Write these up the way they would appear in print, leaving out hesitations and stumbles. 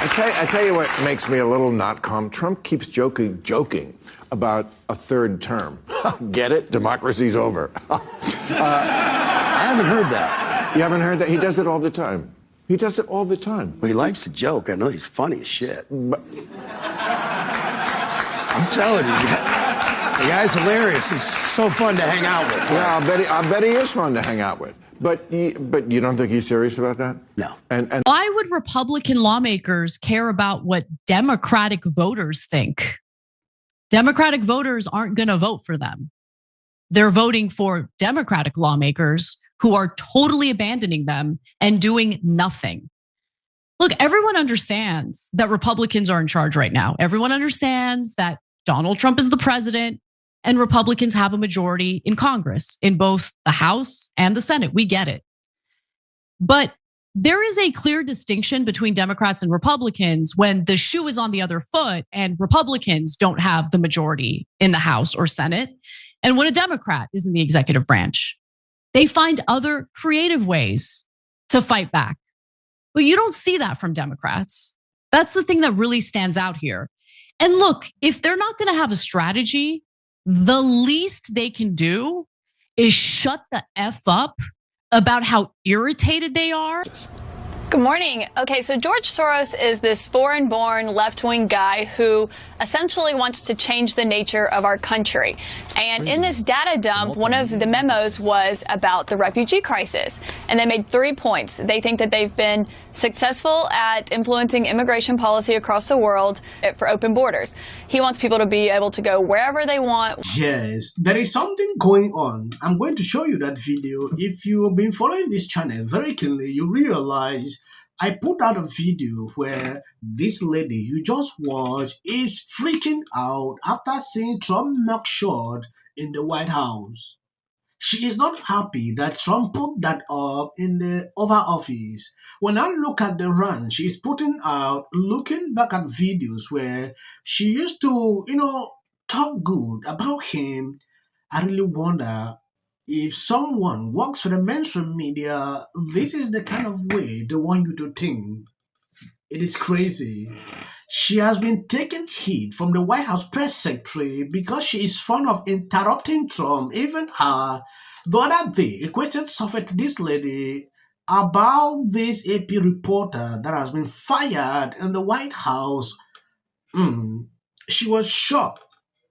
I tell you what makes me a little not calm. Trump keeps joking about a third term. Get it? Democracy's over. I haven't heard that. You haven't heard that? He does it all the time. He does it all the time. Well, he likes to joke. I know he's funny as shit. But I'm telling you, the guy's hilarious. He's so fun to hang out with. yeah, I bet he is fun to hang out with. But you don't think he's serious about that? No. And why would Republican lawmakers care about what Democratic voters think? Democratic voters aren't going to vote for them. They're voting for Democratic lawmakers who are totally abandoning them and doing nothing. Look, everyone understands that Republicans are in charge right now. Everyone understands that Donald Trump is the president and Republicans have a majority in Congress, in both the House and the Senate. We get it. But there is a clear distinction between Democrats and Republicans when the shoe is on the other foot and Republicans don't have the majority in the House or Senate, and when a Democrat is in the executive branch. They find other creative ways to fight back. But you don't see that from Democrats. That's the thing that really stands out here. And look, if they're not going to have a strategy, the least they can do is shut the F up about how irritated they are. Good morning. Okay, so George Soros is this foreign-born left-wing guy who essentially wants to change the nature of our country. And in this data dump, one of the memos was about the refugee crisis. And they made 3 points. They think that they've been successful at influencing immigration policy across the world for open borders. He wants people to be able to go wherever they want. Yes, there is something going on. I'm going to show you that video. If you've been following this channel very keenly, you realize I put out a video where this lady you just watched is freaking out after seeing Trump mugshot in the White House. She is not happy that Trump put that up in the Oval Office. When I look at the run she's putting out, looking back at videos where she used to, talk good about him, I really wonder if someone works for the mainstream media, this is the kind of way they want you to think. It is crazy. She has been taking heat from the White House press secretary because she is fond of interrupting Trump. Even her, the other day, a question surfaced to this lady about this AP reporter that has been fired in the White House. She was shocked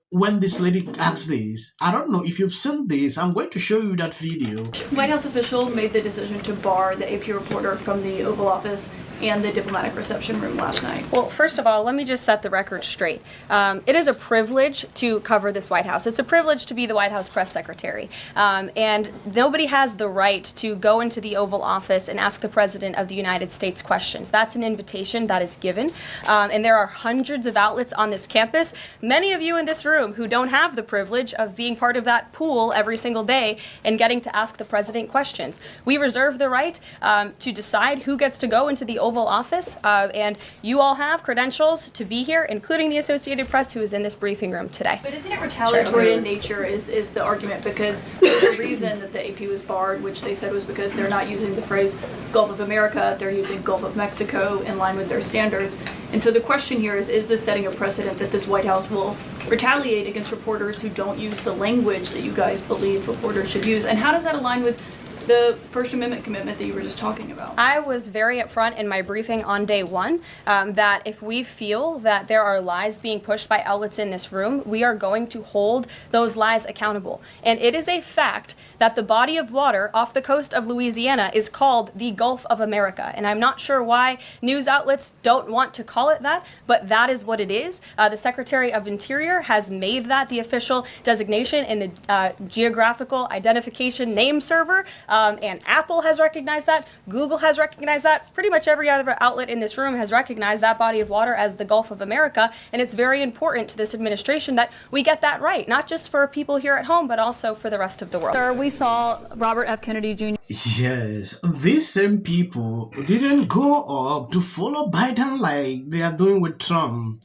when this lady asked this. I don't know if you've seen this. I'm going to show you that video. White House official made the decision to bar the AP reporter from the Oval Office and the diplomatic reception room last night. Well, first of all, let me just set the record straight. It is a privilege to cover this White House. It's a privilege to be the White House press secretary. And nobody has the right to go into the Oval Office and ask the President of the United States questions. That's an invitation that is given. And there are hundreds of outlets on this campus, many of you in this room who don't have the privilege of being part of that pool every single day and getting to ask the President questions. We reserve the right to decide who gets to go into the Oval Office, and you all have credentials to be here, including the Associated Press, who is in this briefing room today. But isn't it retaliatory in nature is the argument, because the reason that the AP was barred, which they said was because they're not using the phrase Gulf of America, they're using Gulf of Mexico in line with their standards. And so the question here is this setting a precedent that this White House will retaliate against reporters who don't use the language that you guys believe reporters should use? And how does that align with the First Amendment commitment that you were just talking about? I was very upfront in my briefing on day one that if we feel that there are lies being pushed by outlets in this room, we are going to hold those lies accountable. And it is a fact that the body of water off the coast of Louisiana is called the Gulf of America. And I'm not sure why news outlets don't want to call it that, but that is what it is. The Secretary of Interior has made that the official designation in the Geographical Identification Name Server. And Apple has recognized that. Google has recognized that. Pretty much every other outlet in this room has recognized that body of water as the Gulf of America. And it's very important to this administration that we get that right, not just for people here at home, but also for the rest of the world. Sir, we saw Robert F. Kennedy Jr. Yes, these same people didn't go up to follow Biden like they are doing with Trump.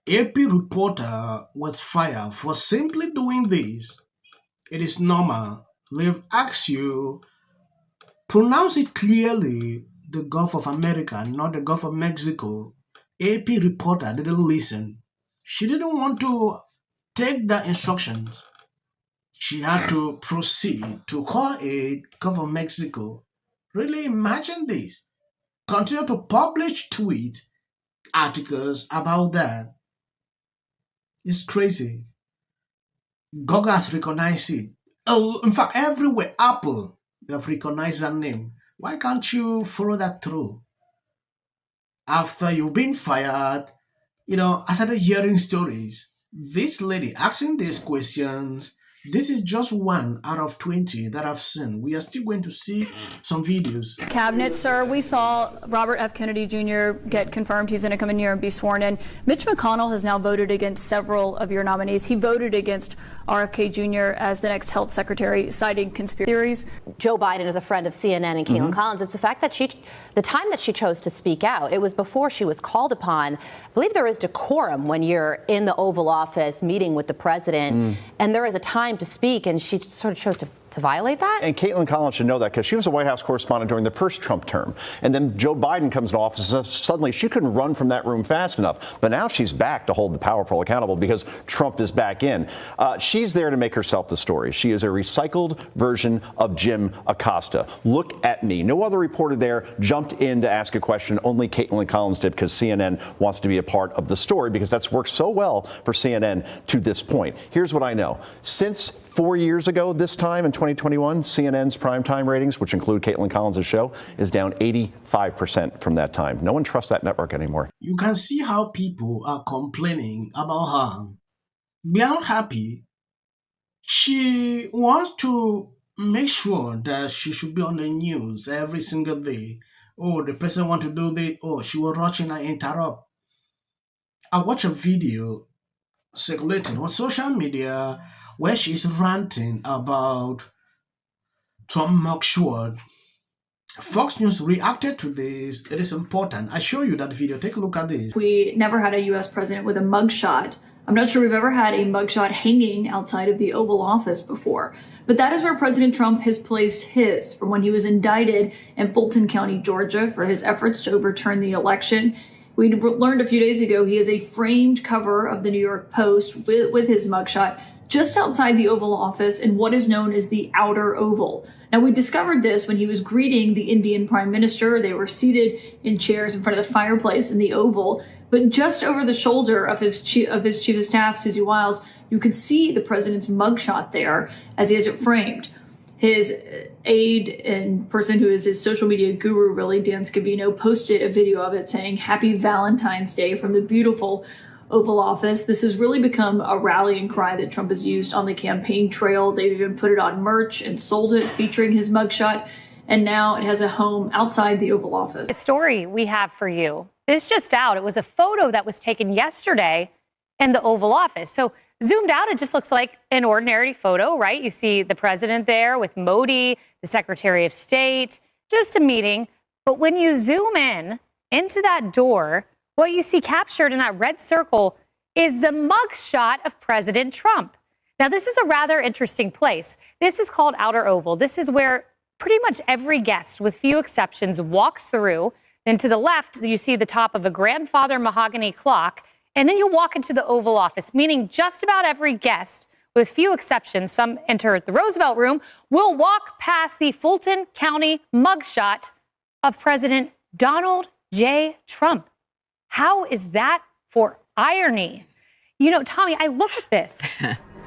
AP reporter was fired for simply doing this. It is normal. They've asked you, pronounce it clearly, the Gulf of America, not the Gulf of Mexico. AP reporter didn't listen. She didn't want to take the instructions. She had to proceed to call aid, Gulf of Mexico. Really imagine this. Continue to publish tweets, articles about that. It's crazy. Google has recognized it. Oh, in fact, everywhere, Apple, they've recognized that name. Why can't you follow that through? After you've been fired, I started hearing stories. This lady asking these questions, this is just one out of 20 that I've seen. We are still going to see some videos. Cabinet, sir, we saw Robert F. Kennedy Jr. get confirmed. He's going to come in here and be sworn in. Mitch McConnell has now voted against several of your nominees. He voted against RFK Jr. as the next health secretary, citing conspiracy theories. Joe Biden is a friend of CNN and Kaitlan Collins. It's the fact that the time that she chose to speak out, it was before she was called upon. I believe there is decorum when you're in the Oval Office meeting with the president, and there is a time to speak, and she sort of chose to violate that? And Kaitlan Collins should know that because she was a White House correspondent during the first Trump term. And then Joe Biden comes into office and suddenly she couldn't run from that room fast enough. But now she's back to hold the powerful accountable because Trump is back in. She's there to make herself the story. She is a recycled version of Jim Acosta. Look at me. No other reporter there jumped in to ask a question. Only Kaitlan Collins did because CNN wants to be a part of the story because that's worked so well for CNN to this point. Here's what I know. Since 4 years ago this time in 2021, CNN's primetime ratings, which include Kaitlan Collins' show, is down 85% from that time. No one trusts that network anymore. You can see how people are complaining about her. They are not happy. She wants to make sure that she should be on the news every single day. Oh, the president want to do this. Oh, she was rushing and interrupt. I watched a video circulating on social media where she's ranting about Trump mugshot. Fox News reacted to this. It is important. I show you that video. Take a look at this. We never had a U.S. president with a mugshot. I'm not sure we've ever had a mugshot hanging outside of the Oval Office before. But that is where President Trump has placed his from when he was indicted in Fulton County, Georgia, for his efforts to overturn the election. We learned a few days ago he has a framed cover of the New York Post with his mugshot just outside the Oval Office in what is known as the Outer Oval. Now, we discovered this when he was greeting the Indian Prime Minister. They were seated in chairs in front of the fireplace in the Oval, but just over the shoulder of his chief of staff, Susie Wiles, you could see the president's mugshot there as he has it framed. His aide and person who is his social media guru, really, Dan Scavino, posted a video of it saying, "Happy Valentine's Day" from the beautiful Oval Office. This has really become a rallying cry that Trump has used on the campaign trail. They've even put it on merch and sold it featuring his mugshot. And now it has a home outside the Oval Office. The story we have for you is just out. It was a photo that was taken yesterday in the Oval Office. So zoomed out, it just looks like an ordinary photo, right? You see the president there with Modi, the Secretary of State, just a meeting. But when you zoom in into that door, what you see captured in that red circle is the mugshot of President Trump. Now, this is a rather interesting place. This is called Outer Oval. This is where pretty much every guest, with few exceptions, walks through. Then to the left, you see the top of a grandfather mahogany clock. And then you walk into the Oval Office, meaning just about every guest, with few exceptions, some enter the Roosevelt Room, will walk past the Fulton County mugshot of President Donald J. Trump. How is that for irony? You know, Tommy, I look at this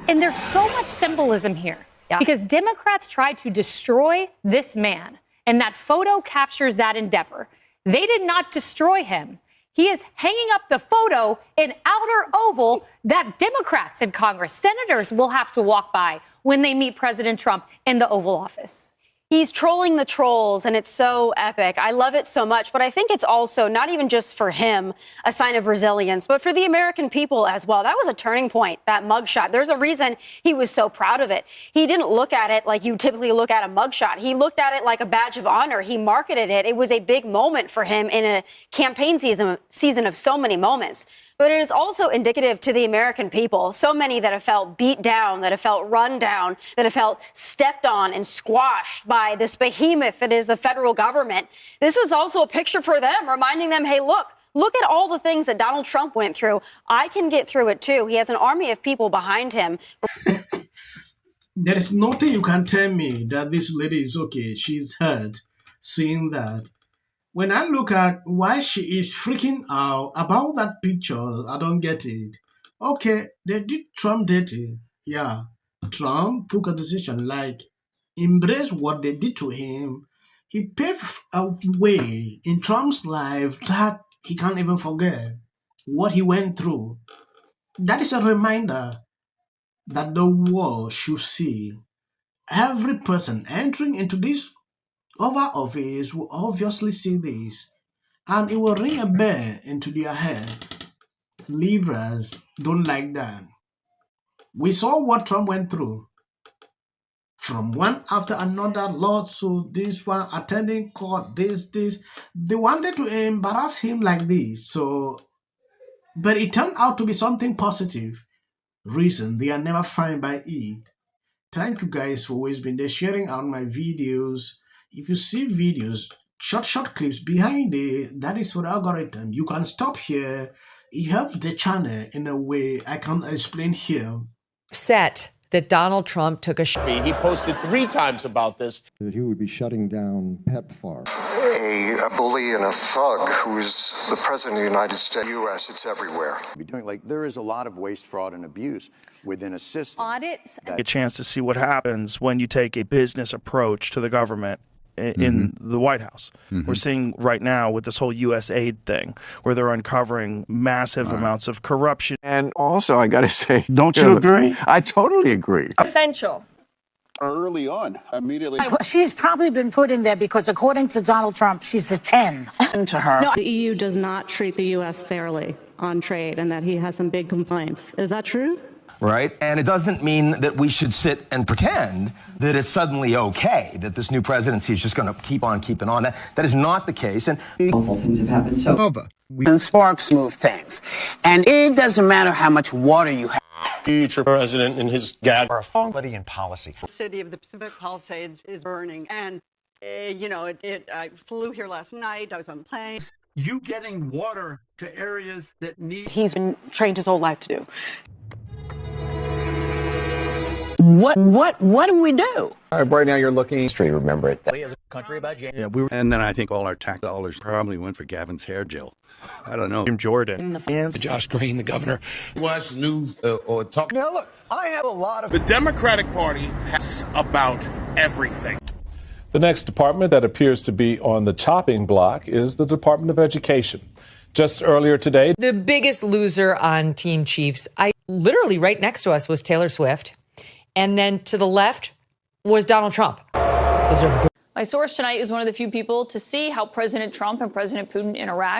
and there's so much symbolism here because Democrats tried to destroy this man, and that photo captures that endeavor. They did not destroy him. He is hanging up the photo in Outer Oval that Democrats in Congress, senators, will have to walk by when they meet President Trump in the Oval Office. He's trolling the trolls, and it's so epic. I love it so much, but I think it's also not even just for him a sign of resilience, but for the American people as well. That was a turning point, that mugshot. There's a reason he was so proud of it. He didn't look at it like you typically look at a mugshot. He looked at it like a badge of honor. He marketed it. It was a big moment for him in a campaign season of so many moments. But it is also indicative to the American people. So many that have felt beat down, that have felt run down, that have felt stepped on and squashed by this behemoth that is the federal government. This is also a picture for them, reminding them, hey, look Look at all the things that Donald Trump went through. I can get through it too. He has an army of people behind him. There is nothing you can tell me that this lady is okay. She's hurt seeing that. When I look at why she is freaking out about that picture, I don't get it. Okay, they did Trump dirty. Yeah, Trump took a decision like embrace what they did to him. It paved a way in Trump's life that he can't even forget what he went through. That is a reminder that the world should see every person entering into this Oval Office will obviously see this, and it will ring a bell into their heads. Libras don't like that. We saw what Trump went through. From one after another lawsuit, this one attending court, this. They wanted to embarrass him like this. But it turned out to be something positive. Reason they are never fined by it. Thank you guys for always been there sharing out my videos. If you see videos, short clips behind it, that is for the algorithm. You can stop here. It helps the channel in a way I can't explain here. Upset that Donald Trump took a He posted 3 times about this. That he would be shutting down PEPFAR. A bully and a thug who's the president of the United States, U.S., it's everywhere. There is a lot of waste, fraud, and abuse within a system. Audits. A chance to see what happens when you take a business approach to the government in the White House. We're seeing right now with this whole U.S. aid thing, where they're uncovering massive amounts of corruption. And also, I got to say, don't you agree? I totally agree. Essential. Early on, immediately. She's probably been put in there because, according to Donald Trump, she's a 10 to her. The EU does not treat the U.S. fairly on trade and that he has some big complaints. Is that true? Right? And it doesn't mean that we should sit and pretend that it's suddenly okay, that this new presidency is just going to keep on keeping on. That is not the case. And awful things have happened. So and sparks move things. And it doesn't matter how much water you have. Future president and his gag are somebody in policy. The city of the Pacific Palisades is burning. And, I flew here last night. I was on a plane. You getting water to areas that need... He's been trained his whole life to do. What do we do? Right now you're looking straight, remember it. As a country about January. Yeah, and then I think all our tax dollars probably went for Gavin's hair gel. I don't know. Jim Jordan. Josh Green, the governor. Watch news or talk. Now look, I have a lot of... The Democratic Party has about everything. The next department that appears to be on the chopping block is the Department of Education. Just earlier today, the biggest loser on Team Chiefs, literally right next to us was Taylor Swift. And then to the left was Donald Trump. My source tonight is one of the few people to see how President Trump and President Putin interact.